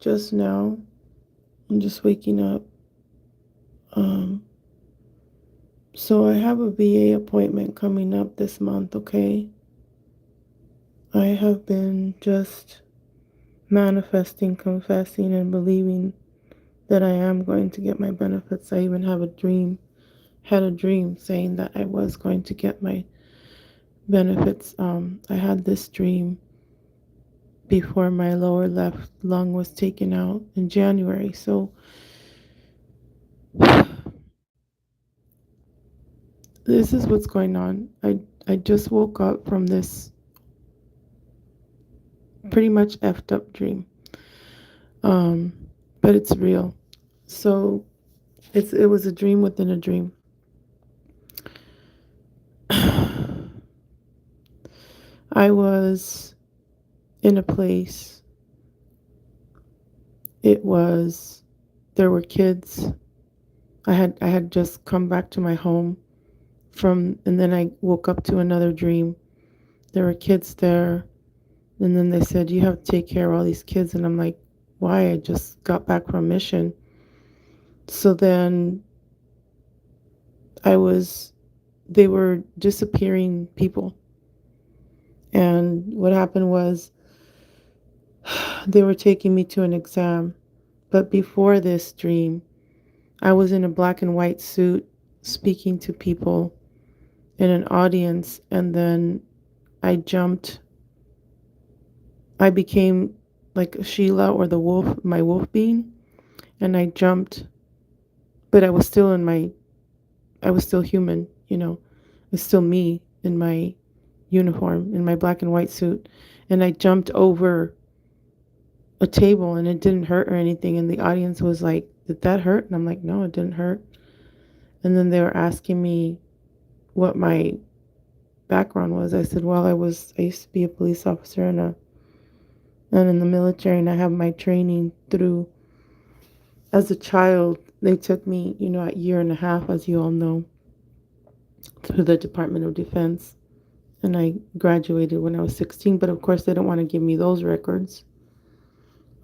just now. I'm just waking up. Um, so I have a VA appointment coming up this month, okay? I have been just manifesting, confessing, and believing that I am going to get my benefits. I even had a dream saying that I was going to get my benefits. I had this dream before my lower left lung was taken out in January. So this is what's going on. I just woke up from this pretty much effed up dream. Um, but it's real. So it was a dream within a dream. I was in a place. It was there were kids. I had just come back to my home from, and then I woke up to another dream. There were kids there, and then they said you have to take care of all these kids, and I'm like, why? I just got back from mission. So then I was they were disappearing people. And what happened was they were taking me to an exam. But before this dream, I was in a black and white suit speaking to people in an audience. And then I jumped. I became like Sheila or the wolf, my wolf being. And I jumped. But I was still human, you know. It's still me in my uniform, in my black and white suit. And I jumped over a table and it didn't hurt or anything. And the audience was like, did that hurt? And I'm like, no, it didn't hurt. And then they were asking me what my background was. I said, well, I used to be a police officer and in the military, and I have my training through, as a child, they took me, a year and a half, as you all know, through the Department of Defense. And I graduated when I was 16, but of course they don't want to give me those records.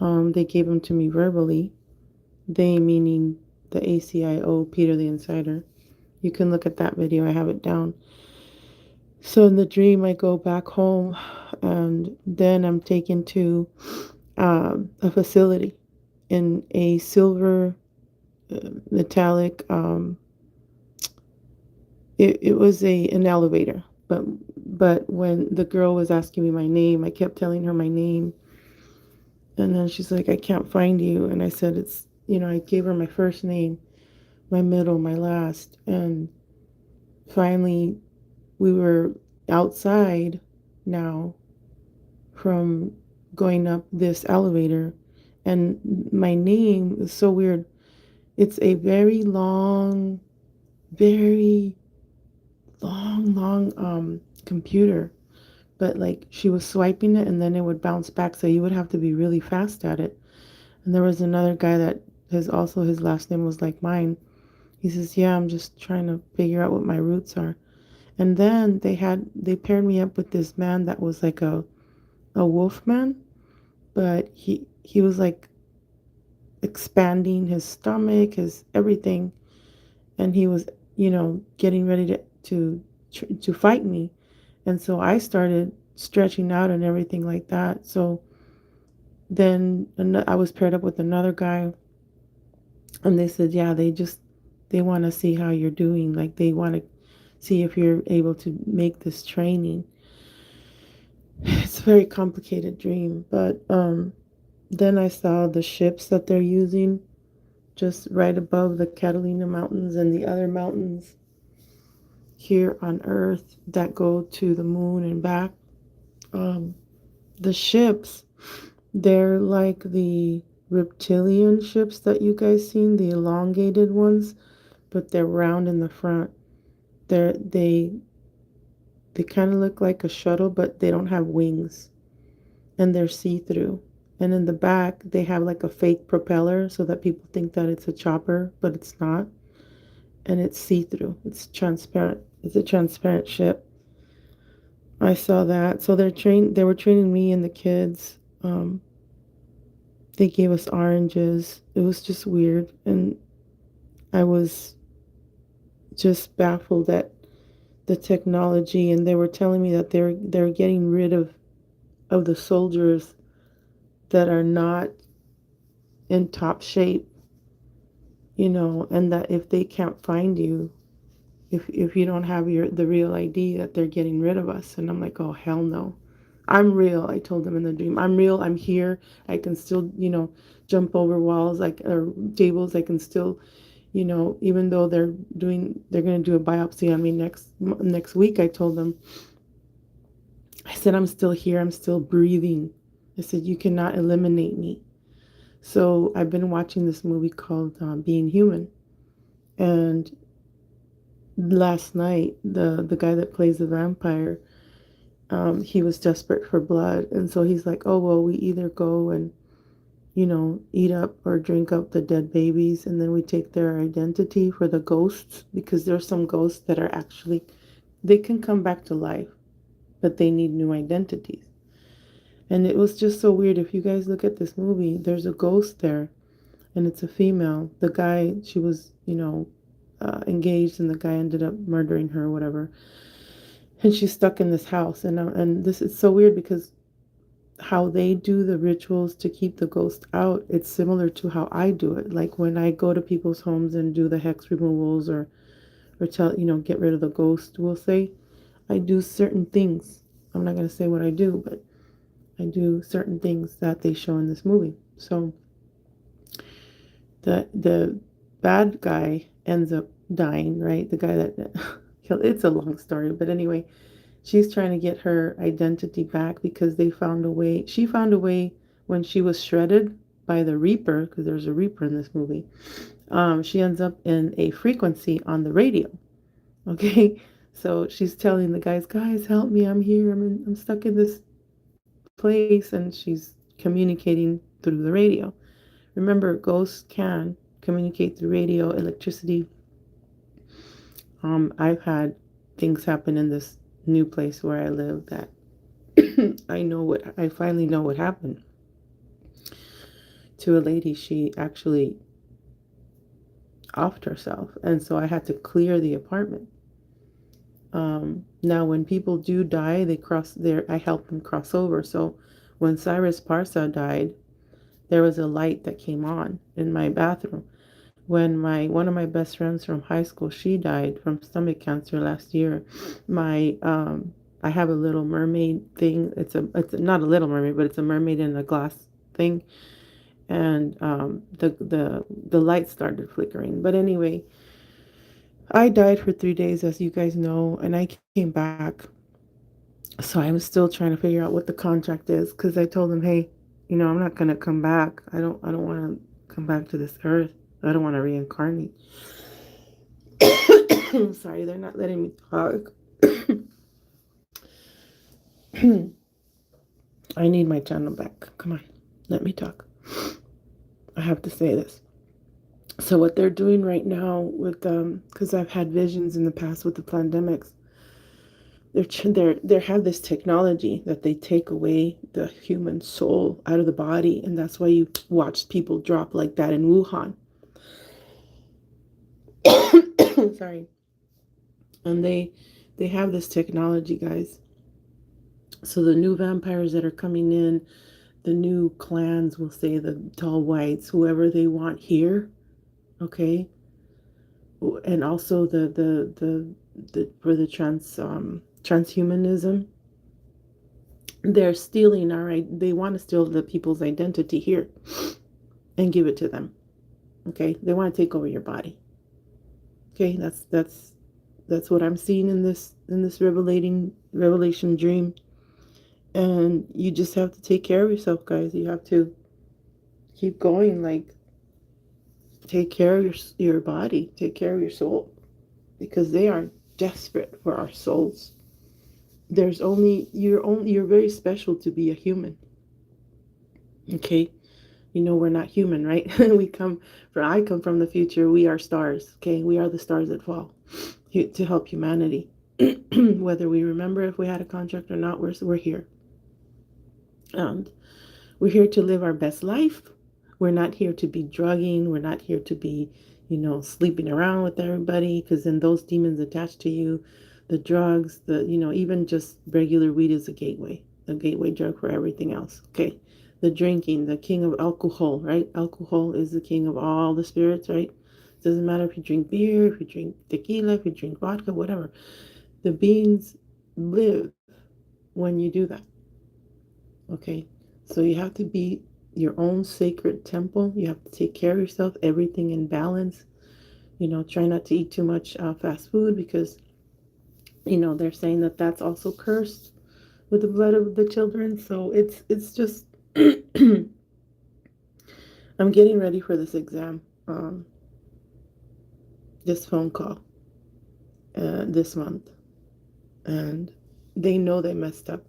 They gave them to me verbally. They meaning the ACIO, Peter the Insider. You can look at that video. I have it down. So in the dream, I go back home, and then I'm taken to a facility in a silver metallic. It was an elevator, but when the girl was asking me my name, I kept telling her my name, and then she's like, I can't find you. And I said, I gave her my first name, my middle, my last. And finally, we were outside now from going up this elevator. And my name is so weird. It's a very long, computer. But like she was swiping it and then it would bounce back. So you would have to be really fast at it. And there was another guy that his last name was like mine. He says, yeah, I'm just trying to figure out what my roots are. And then they paired me up with this man that was like a wolf man, but he was like expanding his stomach, his everything, and he was, getting ready to fight me. And so I started stretching out and everything like that. So then I was paired up with another guy, and they said, yeah, they want to see how you're doing. Like they want to see if you're able to make this training. It's a very complicated dream, but then I saw the ships that they're using just right above the Catalina Mountains and the other mountains here on Earth that go to the moon and back. Um, the ships, they're like the reptilian ships that you guys seen, the elongated ones, but they're round in the front. They kind of look like a shuttle, but they don't have wings, and they're see-through. And in the back, they have like a fake propeller so that people think that it's a chopper, but it's not. And it's see-through. It's transparent. It's a transparent ship. I saw that. So they were training me and the kids. They gave us oranges. It was just weird. And I was just baffled at the technology. And they were telling me that they're getting rid of the soldiers that are not in top shape, and that if they can't find you, if you don't have the real ID, that they're getting rid of us. And I'm like, oh hell no. I'm real. I told them in the dream. I'm real. I'm here. I can still, jump over walls like or tables. I can still, even though they're going to do a biopsy on me next week. I told them, I said, I'm still here. I'm still breathing. I said, you cannot eliminate me. So I've been watching this movie called Being Human. And last night, the guy that plays the vampire, he was desperate for blood. And so he's like, oh, well, we either go and, eat up or drink up the dead babies, and then we take their identity for the ghosts, because there's some ghosts that are actually, they can come back to life, but they need new identities. And it was just so weird. If you guys look at this movie, there's a ghost there, and it's a female. The guy, she was, engaged, and the guy ended up murdering her or whatever. And she's stuck in this house. And this is so weird because how they do the rituals to keep the ghost out, it's similar to how I do it. Like when I go to people's homes and do the hex removals or tell, get rid of the ghost, we'll say, I do certain things. I'm not going to say what I do, but I do certain things that they show in this movie. So the bad guy ends up dying, right? The guy that it's a long story, but anyway, she's trying to get her identity back because they found a way. She found a way when she was shredded by the Reaper, because there's a Reaper in this movie. She ends up in a frequency on the radio. Okay, so she's telling the guys, help me! I'm here. I'm stuck in this place, and she's communicating through the radio. Remember, ghosts can communicate through radio, electricity. I've had things happen in this new place where I live that I finally know what happened to a lady. She actually offed herself, and so I had to clear the apartment. Now when people do die, they cross there. I help them cross over. So when Cyrus Parsa died, there was a light that came on in my bathroom. When one of my best friends from high school, she died from stomach cancer last year. My I have a little mermaid thing. It's not a little mermaid, but it's a mermaid in a glass thing. And the light started flickering. But anyway, I died for 3 days, as you guys know, and I came back. So I'm still trying to figure out what the contract is, because I told them, hey, I'm not gonna come back. I don't want to come back to this earth. I don't want to reincarnate. Sorry, they're not letting me talk. I need my channel back. Come on, let me talk. I have to say this. So what they're doing right now with because I've had visions in the past with the pandemics. They have this technology that they take away the human soul out of the body, and that's why you watch people drop like that in Wuhan. Sorry. And they have this technology, guys. So the new vampires that are coming in, the new clans, will say, the tall whites, whoever they want here, okay, and also the for the transhumanism, they're stealing they want to steal the people's identity here and give it to them. Okay, they want to take over your body. Okay, that's what I'm seeing in this revelation dream. And you just have to take care of yourself, guys. You have to keep going. Like, take care of your body, take care of your soul, because they are desperate for our souls. You're very special to be a human. Okay, we're not human, right? I come from the future. We are stars. Okay, we are the stars that fall to help humanity. Whether we remember if we had a contract or not, we're here. And we're here to live our best life. We're not here to be drugging. We're not here to be, sleeping around with everybody, because then those demons attach to you. The drugs, even just regular weed is a gateway drug for everything else. Okay. The drinking, the king of alcohol, right? Alcohol is the king of all the spirits, right? Doesn't matter if you drink beer, if you drink tequila, if you drink vodka, whatever. The beings live when you do that. Okay. So you have to be your own sacred temple. You have to take care of yourself, everything in balance. Try not to eat too much fast food, because, they're saying that that's also cursed with the blood of the children. So it's just, I'm getting ready for this exam, this phone call, this month. And they know they messed up.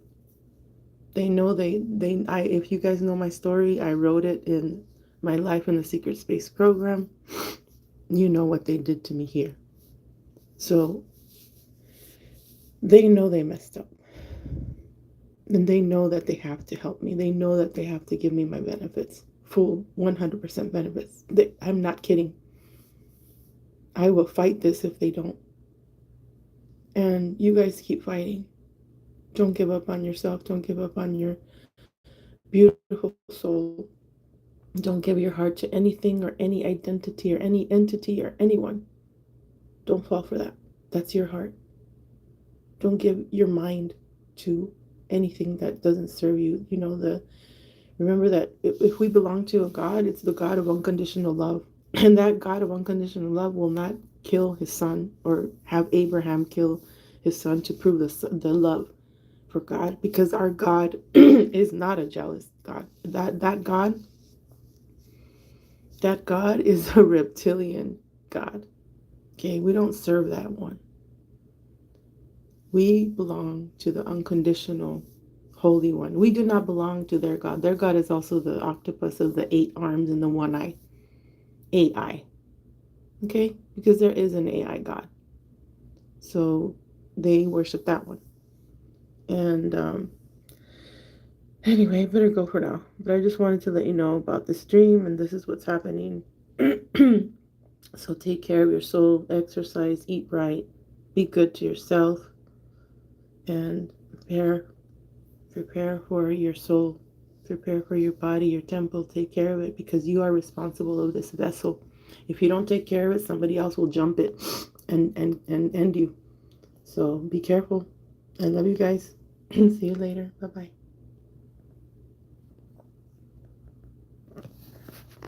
They know if you guys know my story, I wrote it in my Life in the Secret Space program. You know what they did to me here. So they know they messed up. And they know that they have to help me. They know that they have to give me my benefits. Full 100% benefits. I'm not kidding. I will fight this if they don't. And you guys keep fighting. Don't give up on yourself. Don't give up on your beautiful soul. Don't give your heart to anything or any identity or any entity or anyone. Don't fall for that. That's your heart. Don't give your mind to anything that doesn't serve you. Remember that if we belong to a God, it's the God of unconditional love. And that God of unconditional love will not kill his son or have Abraham kill his son to prove the love for God, because our God is not a jealous God. That God is a reptilian God. Okay, we don't serve that one. We belong to the unconditional Holy One. We do not belong to their God. Their God is also the octopus of the 8 arms and the 1 eye. AI. Okay? Because there is an AI God. So they worship that one. And anyway, I better go for now. But I just wanted to let you know about this dream, and this is what's happening. So take care of your soul, exercise, eat right, be good to yourself, and prepare for your soul, prepare for your body, your temple. Take care of it, because you are responsible of this vessel. If you don't take care of it, somebody else will jump it and end you. So be careful. I love you guys. See you later. Bye bye.